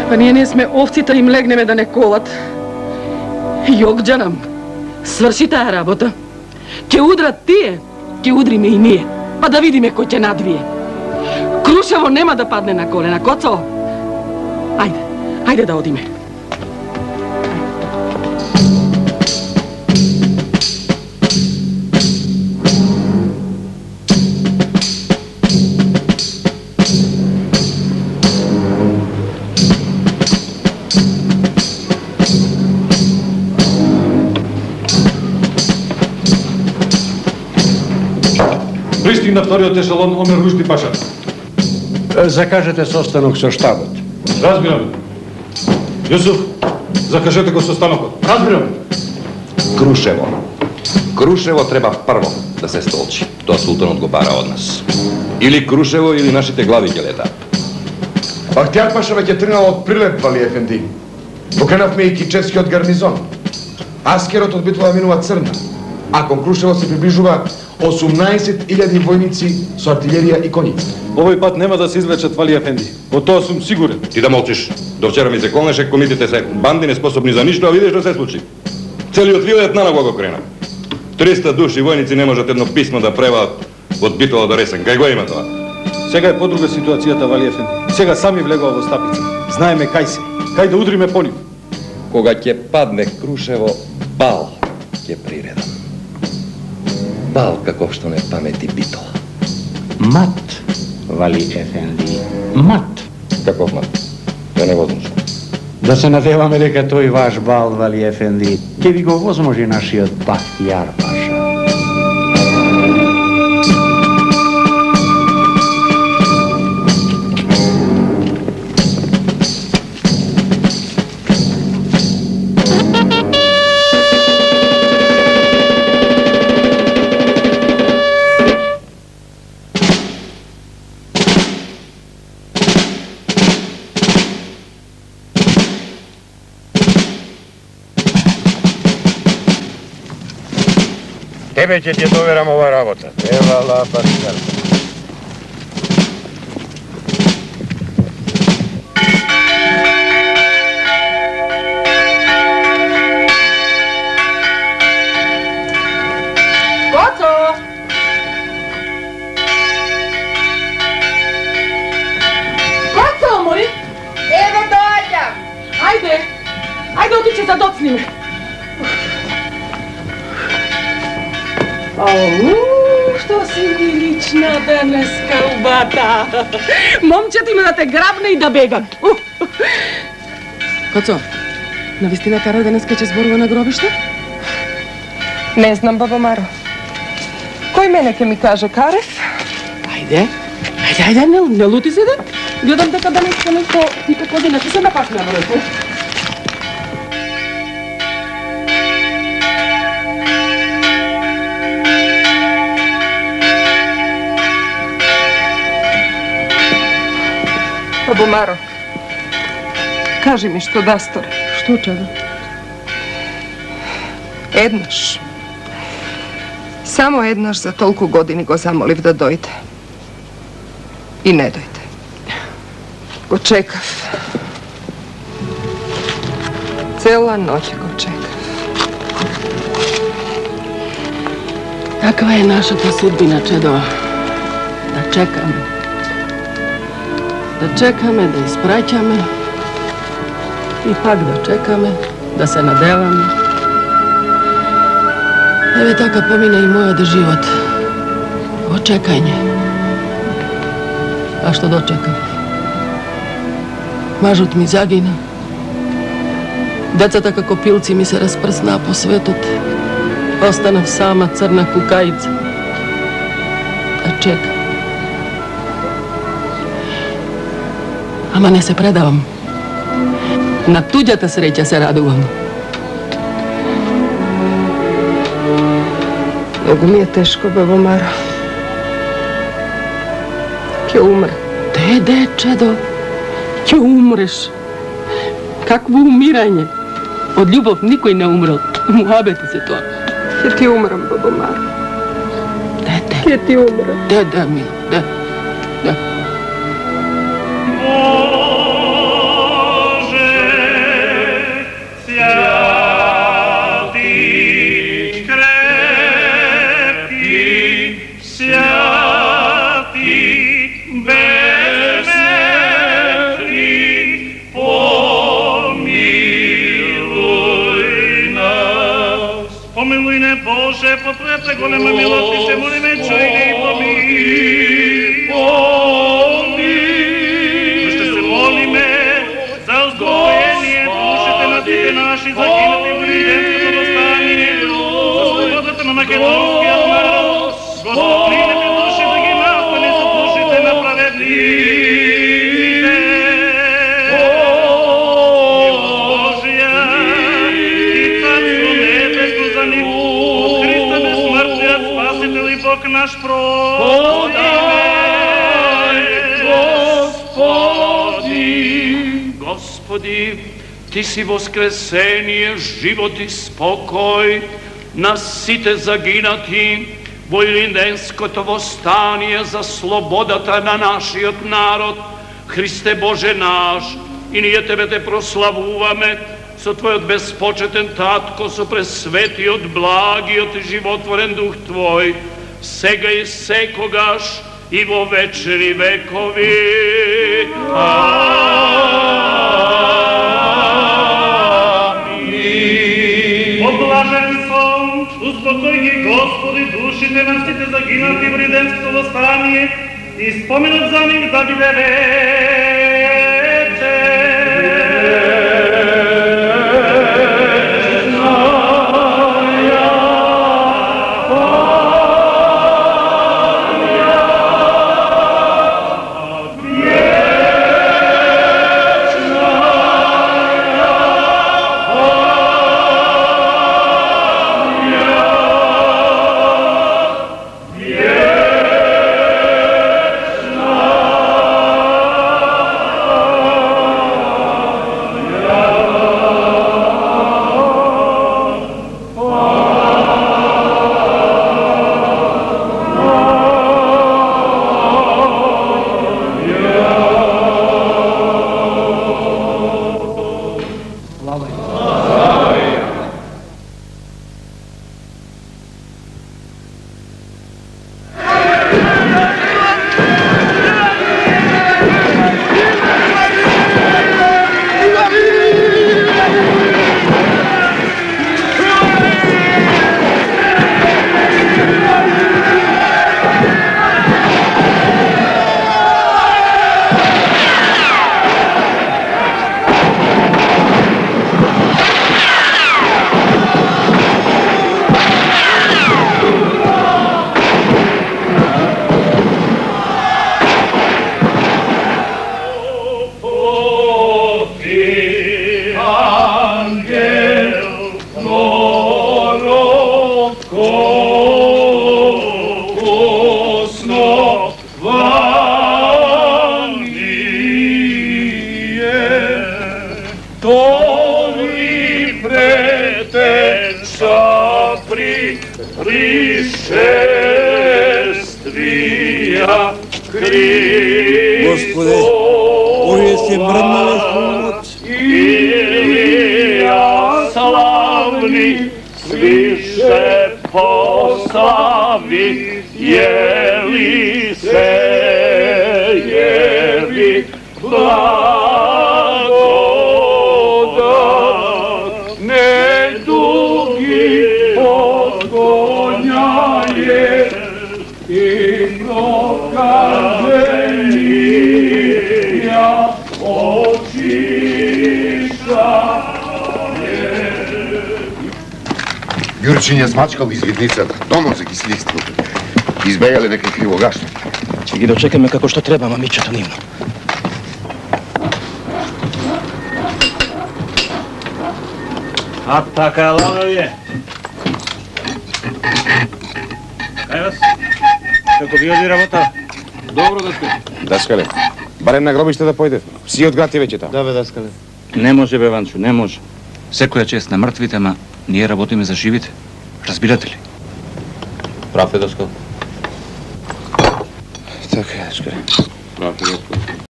Па ние не сме овците, им легнеме да не колат. Јогџа нам, сврши таа работа. Ќе удрат тие, ќе удриме и ние. Па да видиме кој ќе надвие. Крушево нема да падне на колена, Коцо. Ајде да одиме. Пристигна вториот ешелон Омер Рушди Паша. Закажете состанок со штабот. Разбирам. Јусуф, закажете го состанокот. Разбирам. Крушево треба прво да се столчи. Тоа султанот го бара од нас. Или Крушево, или нашите глави ќе летаат. Ахтијар Паша веќе тргнал од Прилеп, Вали Ефенди. Покренавме и кичевскиот гарнизон. Аскерот од битва минува Црна, а кон Крушево се приближува 18.000 војници со артилерија и коњици. Овој пат нема да се извлечат, Вали Ефенди. Од тоа сум сигурен. Ти да молчиш. До вчера ми се колнеше, комитите се банди неспособни за ништо, а видиш што се случи. Целиот вилет на него го крена. 300 души војници не можат едно писмо да преваат од Битола до Ресен. Кај го има тоа? Сега е подруга ситуацијата, Вали Ефенди. Сега сами влегува во Стапица. Знаеме кај се. Кај да удриме по нив. Кога ќе падне Крушево, бал ќе приредам. Бал каков што не памети Битола. Мат, Вали Ефенди. Мат. Каков мат? Тоа не возможно. Да се надеваме дека тој ваш бал, Вали Ефенди, ќе ви го возможи нашиот Бахтијар Паша. Тебе ќе ти доверам ова работа. Евала, Бахтијар. Коцо! Коцо, мој! Evo dođam! Ајде отиče да доцниме. Што си ми лична денеска, убата. Момчето има да те грабне и да бегат. Коцо, навистина Каро денеска ќе зборува на гробиште? Ne znam, babo Maro. Кој мене ќе ми каже, Карев? Ајде, не лути се, да. Гледам дека денеска нешто ти покоди, не се напасне на бројко. Babo Maro, kaži mi što da store. Што чеда? Еднаш. Само еднаш за толку години го замолив да дојде. И не дојде. Го чекав. Цела ноќ го чекав. Каква е нашата судбина, чедо? Да чекаме. Да чекаме, да испраќаме. И пак да чекаме, да се надеваме. Еве така помина и мојот живот. Во чекање. А што дочекав? Мажот ми загина. Децата како пилци ми се распрснаа по светот. Останав сама црна кукаица. Да чекам. Ама не се предавам. На туѓата среќа се радувам. Многу ми е тешко, бабо Маро. Ќе умре. Де, чедо, ќе умреш. Какво умирање? Од љубов никој не умрел. Муабети се тоа. Ќе ти умрам, бабо Маро. Де. Ќе ти умрам. Де, мило, де. Боже, по твоята голема милост и се молиме, чуй ги и ще се молиме за успокоение душите на сите наши загинати в Риденското въстание, за свободата на македонския народ. Господ, прийми души загинавани са душите на праведните. Бог наш Господи, Ти си воскресение, живот и спокой на сите загинати во Илинденското восстание за слободата на нашиот народ. Христе Боже наш, и ние Тебе те прославуваме со Твојот безпочетен Татко, со пресветиот, благиот и животворен Дух Твој, сега и секогаш и во вечни векови. Амин. Облажен сон, успокои ги, Господи, душите на сите загинати в Риденското въстание и споменот за нив да биде Господе, Боже се мръднале хубот. Илија славни, свише послави, јели се, јеви благодат, не дуги подгоњаје и прокаженија Јурчин ја смачкал извидницата, донозе ги слиството. Избегале некои кривогашни. Ќе ги дочекаме како што треба, мамичето нивно. А така, лановје. Кај вас? Како ви оди работа? Добро, даскале. Даскале, барем на гробиште да појдев. Си од град и веќе там. Да, бе, даскале. Не може, бе, Ванчо, не може. Секоја чест на мртвите, ама ние работиме за живите. Разбирате ли? Прав е, даскал. Така е, даскале. Прав е, даскале.